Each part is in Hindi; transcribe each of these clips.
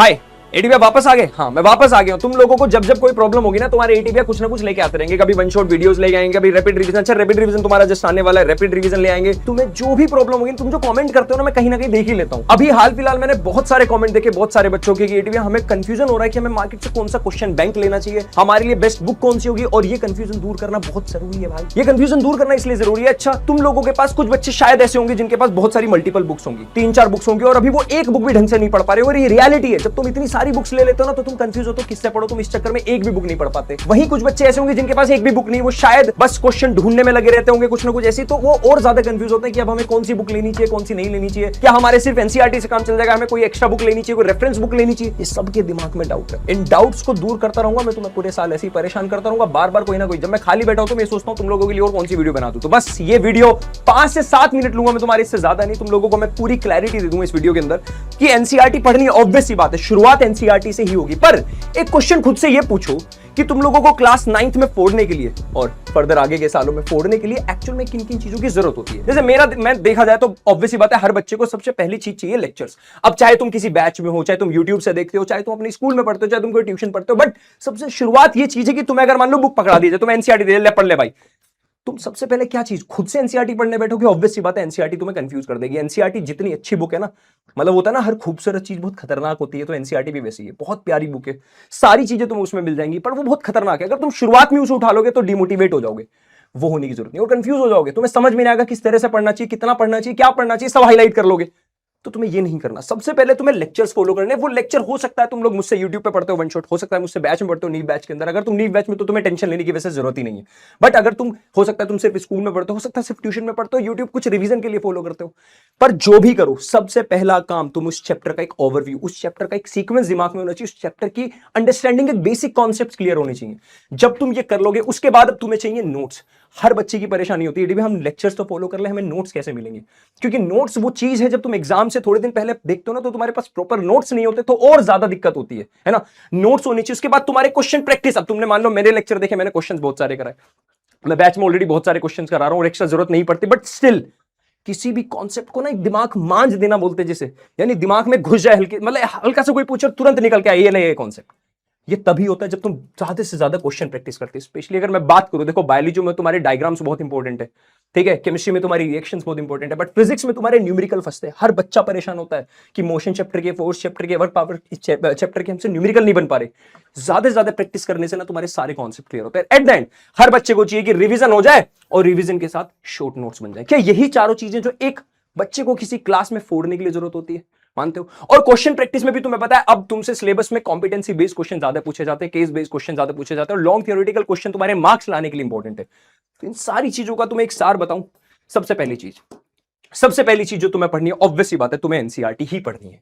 हाय एटीपीआ वापस आ गए। हाँ मैं वापस आ गया हूं। तुम लोगों को जब जब कोई प्रॉब्लम होगी ना, तुम्हारे एटीपीआ कुछ ना कुछ लेके आते रहेंगे। कभी वन शॉट वीडियोस लेके आएंगे, कभी रैपिड रिवीजन। अच्छा रैपिड रिवीजन तुम्हारा जस्ट आने वाला है, रैपिड रिवीजन ले आएंगे। तुम्हें जो भी प्रॉब्लम होगी, तुम जो कमेंट करते हो ना, मैं कहीं ना कहीं देख ही लेता हूं। अभी हाल फिलहाल मैंने बहुत सारे कमेंट देखे बहुत सारे बच्चों के, एटीपीआ हमें कंफ्यूजन हो रहा है कि हमें मार्केट से कौन सा क्वेश्चन बैंक लेना चाहिए, हमारे लिए बेस्ट बुक कौन सी होगी। और ये कंफ्यूजन दूर करना बहुत जरूरी है भाई। ये कंफ्यूजन दूर करना इसलिए जरूरी है, अच्छा तुम लोगों के पास कुछ बच्चे शायद ऐसे होंगे जिनके पास बहुत सारी मल्टीपल बुक्स होंगी, 3-4 बुक्स होंगी, और अभी वो एक बुक भी ढंग से नहीं पढ़ पा रहे। और ये रियलिटी है, जब तुम इतनी सारी बुक्स ले लेते हो ना, तो तुम कंफ्यूज हो तो किससे पढ़ो। तुम इस चक्कर में एक भी बुक नहीं पढ़ पाते। वहीं कुछ बच्चे ऐसे होंगे जिनके पास एक भी बुक नहीं, वो शायद बस क्वेश्चन ढूंढने में लगे रहते होंगे कुछ ना कुछ ऐसी, तो वो और ज्यादा कंफ्यूज होते हैं कि अब हमें कौन सी बुक लेनी चाहिए, कौन सी नहीं लेनी चाहिए, क्या हमारे सिर्फ एनसीईआरटी से काम चल जाएगा, हमें कोई एक्स्ट्रा बुक लेनी चाहिए, कोई रेफरेंस बुक लेनी चाहिए। ये सबके दिमाग में डाउट है। इन डाउट्स को दूर करता रहूंगा मैं, तुम्हें पूरे साल ऐसे ही परेशान करता रहूंगा बार बार कोई ना कोई। जब मैं खाली बैठा हूं तो मैं सोचता हूं तुम लोगों के लिए और कौन सी वीडियो बना दूं। तो बस ये वीडियो 5 से 7 मिनट लूंगा मैं तुम्हारे, इससे ज्यादा नहीं। तुम लोगों को मैं पूरी क्लैरिटी दे दूंगा इस वीडियो के अंदर कि एनसीईआरटी पढ़नी है। ऑब्वियस सी बात है, शुरुआत एनसीईआरटी से ही होगी। पर एक क्वेश्चन खुद से ये पूछो कि तुम लोगों को क्लास 9th में फोड़ने के लिए और फर्दर आगे के सालों में फोड़ने के लिए एक्चुअल में किन किन चीजों की जरूरत होती है। जैसे मैं देखा जाए तो ऑब्वियस बात है, हर बच्चे को सबसे पहली चीज चाहिए लेक्चर्स। अब चाहे तुम किसी बैच में हो, चाहे तुम यूट्यूब से देखते हो, चाहे तुम अपने स्कूल में पढ़ते हो, चाहे तुम कोई ट्यूशन पढ़ते हो, बट सबसे शुरुआत ये चीज है कि तुम्हें अगर मान लो बुक पकड़ा दी जाए, तुम्हें एनसीईआरटी दे ले पढ़ ले भाई, तुम सबसे पहले क्या चीज खुद से एनसीईआरटी पढ़ने बैठोगे। ऑब्वियस सी बात है एनसीईआरटी तुम्हें कंफ्यूज कर देगी। एनसीईआरटी जितनी अच्छी बुक है ना, मतलब होता है ना हर खूबसूरत चीज बहुत खतरनाक होती है, तो एनसीईआरटी भी वैसी है। बहुत प्यारी बुक है, सारी चीजें तुम्हें उसमें मिल जाएंगी, पर वो बहुत खतरनाक है। अगर तुम शुरुआत में उसे उठा लोगे तो डिमोटिवेट हो जाओगे, वो होने की जरूरत नहीं, और कंफ्यूज हो जाओगे। तुम्हें समझ में नहीं आएगा किस तरह से पढ़ना चाहिए, कितना पढ़ना चाहिए, क्या पढ़ना चाहिए, सब हाईलाइट कर लोगे। तो तुम्हें ये नहीं करना। सबसे पहले तुम्हें लेक्चर्स फॉलो करने। वो लेक्चर हो सकता है तुम लोग मुझसे यूट्यूब पे पढ़ते हो वन शॉट, हो सकता है मुझसे बैच में पढ़ते हो नीव बैच के अंदर। अगर तुम नीव बैच में तो तुम्हें टेंशन लेने की वैसे जरूरत ही नहीं है। बट अगर तुम हो सकता है तुम सिर्फ स्कूल में पढ़ते हो सकता है सिर्फ ट्यूशन में पढ़ते हो, यूट्यूब कुछ रिवीजन के लिए फॉलो करते हो। पर जो भी करो, सबसे पहला काम तुम उस चैप्टर का एक ओवरव्यू, उस चैप्टर का एक सीक्वेंस दिमाग में होना चाहिए, उस चैप्टर की अंडरस्टैंडिंग, एक बेसिक कॉन्सेप्ट क्लियर होने चाहिए। जब तुम ये कर लोगे, उसके बाद अब तुम्हें चाहिए नोट्स। हर बच्चे की परेशानी होती है हम लेक्चर्स तो फॉलो कर ले, हमें नोट्स कैसे मिलेंगे? क्योंकि नोट्स वो चीज है, जब तुम एग्जाम से थोड़े दिन पहले देखते हो ना, तो तुम्हारे पास प्रॉपर नोट्स नहीं होते तो और ज्यादा दिक्कत होती है ना। नोट्स होनी चाहिए। उसके बाद तुम्हारे क्वेश्चन प्रैक्टिस। अब तुमने मान लो मेरे लेक्चर देखे, मैंने क्वेश्चन बहुत सारे कराए, मैं बैच में ऑलरेडी बहुत सारे क्वेश्चन करा रहा हूं और एक्स्ट्रा जरूरत नहीं पड़ती, बट स्टिल किसी भी कॉन्सेप्ट को ना एक दिमाग मांझ देना बोलते जैसे, यानी दिमाग में घुस जाए हल्की, मतलब हल्का से कोई पूछे तुरंत निकल के आए ये नहीं ये कॉन्सेप्ट। ये तभी होता है जब तुम ज्यादा से ज्यादा क्वेश्चन प्रैक्टिस करते हो। स्पेशली अगर मैं बात करूं, देखो बायोलॉजी में तुम्हारे डायग्राम्स बहुत इंपॉर्टेंट है, ठीक है, केमिस्ट्री में तुम्हारी रिएक्शंस बहुत इंपॉर्टेंट है, बट फिजिक्स में तुम्हारे न्यूमेरिकल फंसते हैं। हर बच्चा परेशान होता है कि मोशन चैप्टर के, फोर्स चैप्टर के, वर्क पावर चैप्टर के हमसे न्यूमेरिकल नहीं बन पा रहे। ज्यादा से ज्यादा प्रैक्टिस करने से ना तुम्हारे सारे कॉन्सेप्ट क्लियर होते हैं। एट द एंड हर बच्चे को चाहिए कि रिवीजन हो जाए और रिवीजन के साथ शॉर्ट नोट्स बन जाए। क्या यही चारों चीजें जो एक बच्चे को किसी क्लास में फोड़ने के लिए जरूरत होती है? मानते हो? और क्वेश्चन प्रैक्टिस में भी तुम्हें पता है अब तुमसे सिलेबस में कॉम्पिटेंसी बेस्ड क्वेश्चन ज्यादा पूछे जाते हैं, केस बेस्ड क्वेश्चन ज्यादा पूछे जाते हैं, और लॉन्ग थ्योरेटिकल क्वेश्चन तुम्हारे मार्क्स लाने के लिए इंपॉर्टेंट है। तो इन सारी चीजों का तुम्हें एक सार बताऊं। सबसे पहली चीज जो तुम्हें पढ़नी है, ऑब्वियस सी बात है, तुम्हें एनसीईआरटी ही पढ़नी है।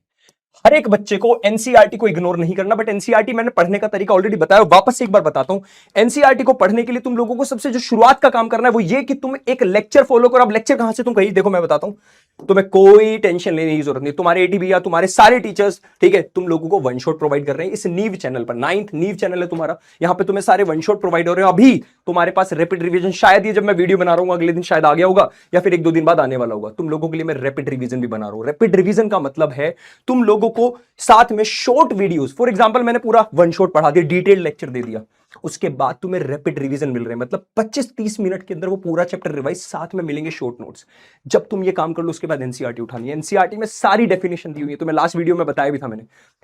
हर एक बच्चे को एनसीईआरटी को इग्नोर नहीं करना, बट एनसीईआरटी मैंने पढ़ने का तरीका ऑलरेडी बताया, वापस से एक बार बताता हूं। एनसीईआरटी को पढ़ने के लिए तुम लोगों को सबसे जो शुरुआत का काम करना है वो ये कि तुम एक लेक्चर फॉलो करो। अब लेक्चर कहां से तुम कहीं देखो, मैं बताता हूं, तुम्हें कोई टेंशन लेने की जरूरत नहीं। तुम्हारे एटीबी या तुम्हारे सारे टीचर्स, ठीक है, तुम लोगों को वन शॉट प्रोवाइड कर रहे हैं इस नीव चैनल पर। 9th नीव चैनल है तुम्हारा, यहां पे तुम्हें सारे वन शॉट प्रोवाइड हो रहे हो। अभी तुम्हारे पास रैपिड रिवीजन, शायद ये जब मैं वीडियो बना रहा हूं अगले दिन शायद आ गया होगा, या फिर 1-2 दिन बाद आने वाला होगा। तुम लोगों के लिए मैं रैपिड रिवीजन भी बना रहा हूं। रैपिड रिवीजन का मतलब है तुम लोगों को साथ में शॉर्ट वीडियोस, फॉर एग्जांपल मैंने पूरा वन शॉट पढ़ा दिया, डिटेल्ड लेक्चर दे दिया, उसके बाद तुम्हें रैपिड रिवीजन मिल रहे हैं, मतलब 25-30 मिनट के अंदर वो पूरा चैप्टर रिवाइज, साथ में मिलेंगे शॉर्ट नोट्स। जब तुम ये काम कर लो, उसके बाद एनसीईआरटी उठानी है। एनसीईआरटी में सारी डेफिनेशन दी हुई है, तुम्हें लास्ट वीडियो में बताया भी था मैंने।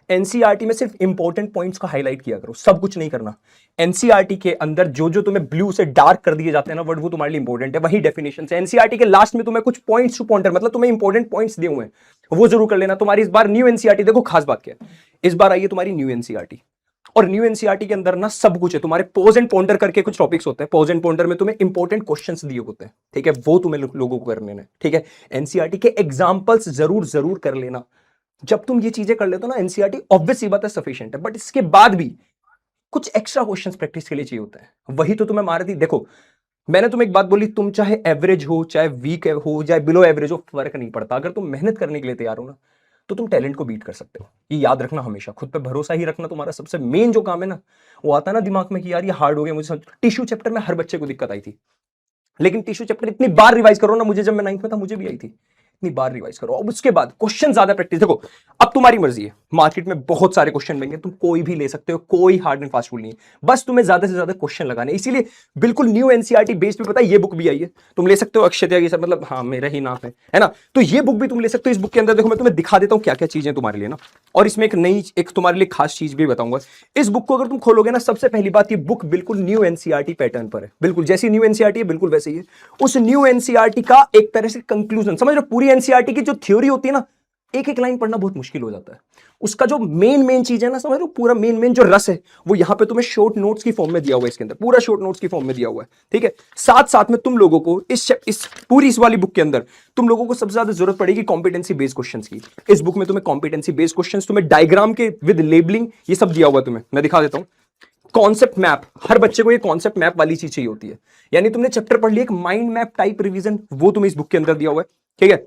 एनसीईआरटी में सिर्फ इंपॉर्टेंट पॉइंट्स को हाईलाइट किया करो, सब कुछ नहीं करना। एनसीईआरटी के अंदर जो जो तुम्हें ब्लू से डार्क कर दिए जाते हैं ना वर्ड, वो तुम्हारे लिए इंपॉर्टेंट है, वही डेफिनेशन है। एनसीईआरटी के लास्ट में तुम्हें कुछ पॉइंट्स टू पॉइंटर, मतलब तुम्हें इंपॉर्टेंट पॉइंट्स दिए हुए हैं, वो जरूर कर लेना। तुम्हारी इस बार न्यू एनसीईआरटी, देखो खास बात क्या है, इस बार आई है तुम्हारी न्यू एनसीईआरटी, और न्यू एनसीईआरटी के अंदर ना सब कुछ है। तुम्हारे पोज एंड पॉन्डर करके कुछ टॉपिक्स होते हैं, पोज एंड पॉन्डर में तुम्हें इंपॉर्टेंट क्वेश्चंस दिए होते हैं, ठीक है, वो तुम्हें लोगों को करने हैं, ठीक है। एनसीईआरटी के एग्जांपल्स जरूर कर लेना। जब तुम ये चीजें कर लेते हो ना, एनसीईआरटी ऑब्वियस सी बात है सफिशिएंट है, बट इसके बाद भी कुछ एक्स्ट्रा क्वेश्चंस प्रैक्टिस के लिए चाहिए होता है। वही तो तुम्हें मारती। देखो मैंने तुम्हें एक बात बोली, तुम चाहे एवरेज हो, चाहे वीक हो, चाहे बिलो एवरेज हो, फर्क नहीं पड़ता। अगर तुम मेहनत करने के लिए तैयार हो ना, तो तुम टैलेंट को बीट कर सकते हो। ये याद रखना हमेशा, खुद पे भरोसा ही रखना तुम्हारा सबसे मेन जो काम है ना। वो आता ना दिमाग में कि यार ये हार्ड हो गया मुझे। टिश्यू चैप्टर में हर बच्चे को दिक्कत आई थी, लेकिन टिश्यू चैप्टर इतनी बार रिवाइज करो ना, मुझे जब मैं 9th में था मुझे भी आई थी। इतनी बार रिवाइज करो। अब उसके बाद क्वेश्चन ज्यादा प्रैक्टिस, देखो अब तुम्हारी मर्जी है, मार्केट में बहुत सारे क्वेश्चन लेंगे, तुम कोई भी ले सकते हो, कोई हार्ड एंड फास्ट रूल नहीं है, बस तुम्हें ज्यादा से ज्यादा क्वेश्चन लगाने। इसीलिए बिल्कुल न्यू एनसीईआरटी बेस पे पता है ये बुक भी आई है, तुम ले सकते हो, अक्षय त्यागी सर, मतलब हाँ मेरा ही नाम है ना, तो ये बुक भी तुम ले सकते हो। इस बुक के अंदर देखो मैं तुम्हें दिखा देता हूं क्या क्या चीजें तुम्हारे लिए ना, और इसमें एक नई, एक तुम्हारे लिए खास चीज भी बताऊंगा। इस बुक को अगर तुम खोलोगे ना, सबसे पहली बात ये बुक बिल्कुल न्यू एनसीईआरटी पैटर्न पर है, बिल्कुल जैसी न्यू एनसीईआरटी है बिल्कुल वैसे ही है। उस न्यू एनसीईआरटी का एक तरह से कंक्लूजन समझ रहे हो, पूरी एनसीईआरटी की जो थ्योरी होती है ना, एक एक लाइन पढ़ना बहुत मुश्किल हो जाता है, उसका जो मेन चीज है ना, समझ लो पूरा मेन जो रस है वो यहां पे तुम्हें शॉर्ट नोट्स की फॉर्म में दिया हुआ है, इसके अंदर पूरा शॉर्ट नोट्स की फॉर्म में दिया हुआ है, ठीक है। साथ साथ में तुम लोगों को इस पूरी इस वाली बुक के अंदर तुम लोगों को सबसे ज्यादा जरूरत पड़ेगी कॉम्पिटेंसी बेस्ड क्वेश्चंस की। इस बुक में तुम्हें कॉम्पिटेंसी बेस्ड क्वेश्चंस, तुम्हें डायग्राम के विद लेबलिंग ये सब दिया हुआ है, तुम्हें मैं दिखा देता हूं। कॉन्सेप्ट मैप, हर बच्चे को ये कॉन्सेप्ट मैप वाली चीज चाहिए होती है, यानी तुमने चैप्टर पढ़ लिया एक माइंड मैप टाइप रिवीजन, वो तुम्हें इस बुक के अंदर दिया हुआ है, ठीक है।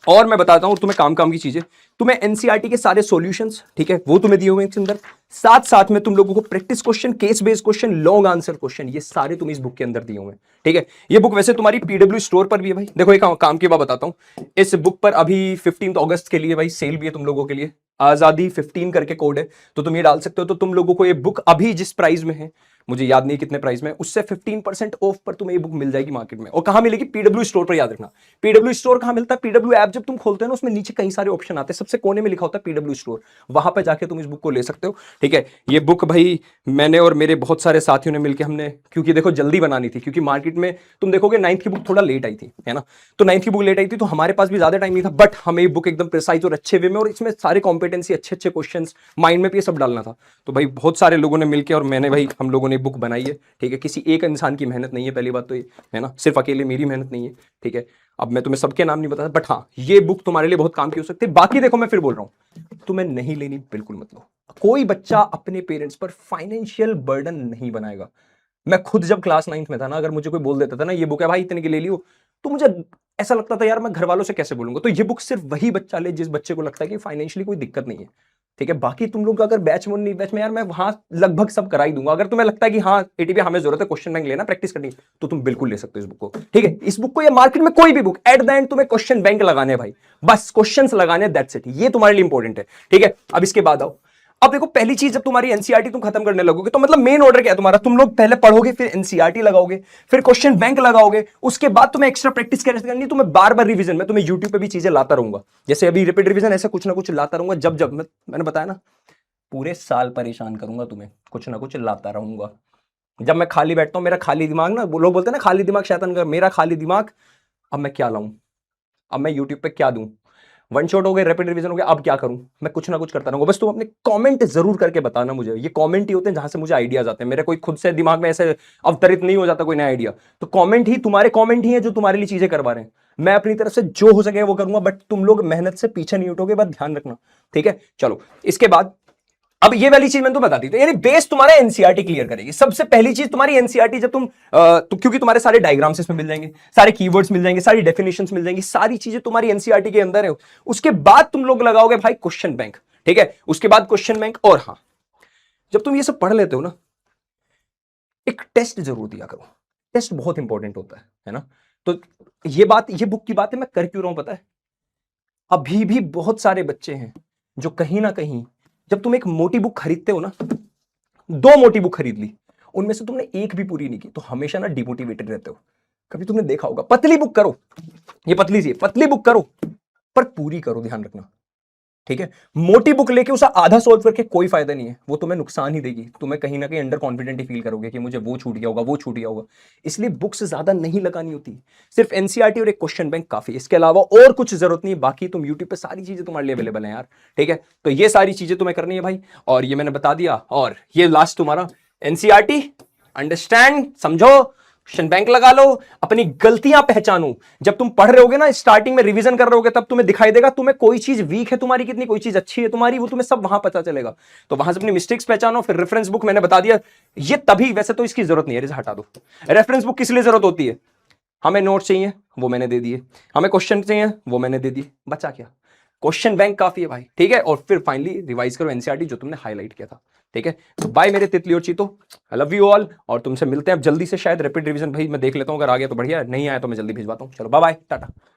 और मैं बताता हूं तुम्हें काम की चीजें, तुम्हें एनसीईआरटी के सारे सॉल्यूशंस, ठीक है, वो तुम्हें दिए हुए हैं इसके अंदर। साथ साथ में तुम लोगों को practice question, case based question, long answer question, ये सारे तुम्हें इस बुक के अंदर दिए हुए हैं, ठीक है। ये बुक वैसे तुम्हारी पीडब्ल्यू स्टोर पर भी है भाई, देखो एक काम की बात बताता हूं, इस बुक पर अभी 15 अगस्त के लिए भाई सेल भी है तुम लोगों के लिए, आजादी 15 करके कोड है, तो तुम ये डाल सकते हो, तो तुम लोगों को ये बुक अभी जिस प्राइस में है, मुझे याद नहीं कितने प्राइस में, उससे 15% ऑफ पर तुम्हें ये बुक मिल जाएगी मार्केट में। और कहां मिलेगी? पीडब्ल्यू स्टोर पर, याद रखना। पीडब्ल्यू स्टोर कहां मिलता है? पीडब्ल्यू ऐप जब तुम खोलते हो ना, उसमें नीचे कई सारे ऑप्शन आते हैं, सबसे कोने में लिखा होता है पीडब्ल्यू स्टोर, वहां पर जाके तुम इस बुक को ले सकते हो, ठीक है। ये बुक भाई मैंने और मेरे बहुत सारे साथियों ने मिलकर हमने, क्योंकि देखो जल्दी बनानी थी, क्योंकि मार्केट में तुम देखोगे 9th की बुक थोड़ा लेट आई थी, है ना, तो 9th की बुक लेट आई थी, तो हमारे पास भी ज्यादा टाइम नहीं था, बट हमें बुक एकदम प्रिसाइज और अच्छे वे में, और इसमें सारे कॉम्पिटेंसी अच्छे अच्छे क्वेश्चन माइंड में भी ये सब डालना था, तो भाई बहुत सारे लोगों ने मिलकर और मैंने भाई हम लोगों ने बुक बनाई है, ठीक है। किसी एक इंसान की मेहनत नहीं है, पहली बात तो ये है ना, सिर्फ अकेले मेरी मेहनत नहीं है, ठीक है। अब मैं तुम्हें सबके नाम नहीं बता, बट हाँ ये बुक तुम्हारे लिए बहुत काम की हो सकती है। बाकी देखो मैं फिर बोल रहा हूं, तुम्हें नहीं लेनी बिल्कुल मत लो, कोई बच्चा अपने पेरेंट्स पर फाइनेंशियल बर्डन नहीं बनाएगा। मैं खुद जब क्लास 9th में था ना, अगर मुझे कोई बोल देता था ना ये बुक है भाई इतने की ले लियो, तो मुझे ऐसा लगता था यार मैं घर वालों से कैसे बोलूंगा। तो ये बुक सिर्फ वही बच्चा ले जिस बच्चे को लगता है कि फाइनेंशियली कोई दिक्कत नहीं है, ठीक है। बाकी तुम लोग अगर बैच में नहीं, बैच में यार मैं वहां लगभग सब करा ही दूंगा। अगर तुम्हें लगता है कि हाँ एटीपी हमें जरूरत है क्वेश्चन बैंक लेना, प्रैक्टिस करनी, तो तुम बिल्कुल ले सकते हो इस बुक को, ठीक है। इस बुक को या मार्केट में कोई भी बुक, एट द एंड तुम्हें क्वेश्चन बैंक लगाने भाई, बस क्वेश्चंस लगाने, दैट्स इट, ये तुम्हारे लिए इंपॉर्टेंट है, ठीक है। अब इसके बाद आओ, अब देखो पहली चीज, जब तुम्हारी एनसीईआरटी तुम खत्म करने लगोगे, तो मतलब मेन ऑर्डर क्या है तुम्हारा, तुम लोग पहले पढ़ोगे, फिर एनसीईआरटी लगाओगे, फिर क्वेश्चन बैंक लगाओगे, उसके बाद तुम्हें एक्स्ट्रा प्रैक्टिस करनी, तुम्हें बार बार रिवीजन, मैं तुम्हें यूट्यूब पे भी चीजें लाता रहूंगा, जैसे अभी रैपिड रिवीजन, ऐसा कुछ ना कुछ लाता रहूंगा, जब जब मैंने बताया ना पूरे साल परेशान करूंगा तुम्हें, कुछ ना कुछ लाता रहूंगा। जब मैं खाली बैठता हूं, मेरा खाली दिमाग ना, लोग बोलते हैं ना खाली दिमाग शैतान का, मेरा खाली दिमाग, अब मैं क्या लाऊं, अब मैं यूट्यूब पे क्या दूं, वन शॉट हो गए, रैपिड रिवीजन हो गया, अब क्या करूं, मैं कुछ ना कुछ करता रहूंगा। बस तुम अपने कमेंट जरूर करके बताना मुझे, ये कमेंट ही होते हैं जहां से मुझे आइडियाज आते हैं, मेरे कोई खुद से दिमाग में ऐसे अवतरित नहीं हो जाता कोई नया आइडिया, तो कमेंट ही, तुम्हारे कमेंट ही है जो तुम्हारे लिए चीजें करवा रहे हैं। मैं अपनी तरफ से जो हो सके वो करूंगा, बट तुम लोग मेहनत से पीछे नहीं उठोगे, बस ध्यान रखना, ठीक है। चलो इसके बाद अब ये वाली चीज मैंने तो बता दी, तो यानी बेस तुम्हारा एनसीईआरटी क्लियर करेगी। सबसे पहली चीज तुम्हारी एनसीईआरटी, जब तुम तो क्योंकि तुम्हारे सारे डायग्राम्स इसमें मिल जाएंगे, सारे कीवर्ड्स मिल जाएंगे, सारी डेफिनेशंस मिल जाएंगी, सारी चीजें तुम्हारी एनसीईआरटी के अंदर है। उसके बाद तुम लोग लगाओगे भाई क्वेश्चन बैंक, ठीक है, उसके बाद क्वेश्चन बैंक। और हाँ, जब तुम ये सब पढ़ लेते हो ना, एक टेस्ट जरूर दिया करो, टेस्ट बहुत इंपॉर्टेंट होता है ना। तो ये बात, ये बुक की बात है, मैं कर क्यों रहा हूं पता है, अभी भी बहुत सारे बच्चे हैं जो कहीं ना कहीं, जब तुम एक मोटी बुक खरीदते हो ना, 2 मोटी बुक खरीद ली, उनमें से तुमने एक भी पूरी नहीं की, तो हमेशा ना डिमोटिवेटेड रहते हो। कभी तुमने देखा होगा, पतली बुक करो, ये पतली सी पतली बुक करो, पर पूरी करो, ध्यान रखना, ठीक है। मोटी बुक लेके उसे आधा सॉल्व करके कोई फायदा नहीं है, वो तुम्हें नुकसान ही देगी, तुम्हें कहीं ना कहीं अंडर कॉन्फिडेंट ही फील करोगे कि मुझे वो छूट गया होगा, वो छूट गया होगा। इसलिए बुक्स ज्यादा नहीं लगानी होती, सिर्फ एनसीईआरटी और एक क्वेश्चन बैंक काफी, इसके अलावा और कुछ जरूरत नहीं। बाकी तुम यूट्यूब पे सारी चीजें तुम्हारे लिए अवेलेबल है यार, ठीक है। तो ये सारी चीजें तुम्हें करनी है भाई, और ये मैंने बता दिया। और ये लास्ट तुम्हारा एनसीईआरटी, अंडरस्टैंड, समझो, क्वेश्चन बैंक लगा लो, अपनी गलतियां पहचानो। जब तुम पढ़ रहे होगे ना, स्टार्टिंग में रिवीजन कर रहे होगे, तब तुम्हें दिखाई देगा तुम्हें कोई चीज वीक है तुम्हारी कितनी, कोई चीज अच्छी है तुम्हारी, वो तुम्हें सब वहां पता चलेगा। तो वहां से अपनी मिस्टेक्स पहचानो। फिर रेफरेंस बुक मैंने बता दिया, ये तभी, वैसे तो इसकी जरूरत नहीं है, इसे हटा दो। रेफरेंस बुक किस लिए जरूरत होती है, हमें नोट्स चाहिए, वो मैंने दे दिए, हमें क्वेश्चन चाहिए, वो मैंने दे दिए, बचा क्या, क्वेश्चन बैंक काफी है भाई, ठीक है। और फिर फाइनली रिवाइज करो एनसीईआरटी जो तुमने हाईलाइट किया था, ठीक है। तो बाय मेरे तितली और चीतो, आई लव यू ऑल, और तुमसे मिलते हैं अब जल्दी से, शायद रैपिड रिवीजन भाई मैं देख लेता हूं, अगर आ गया तो बढ़िया, नहीं आया तो मैं जल्दी भिजवाता हूं। चलो बाय बाय, टाटा।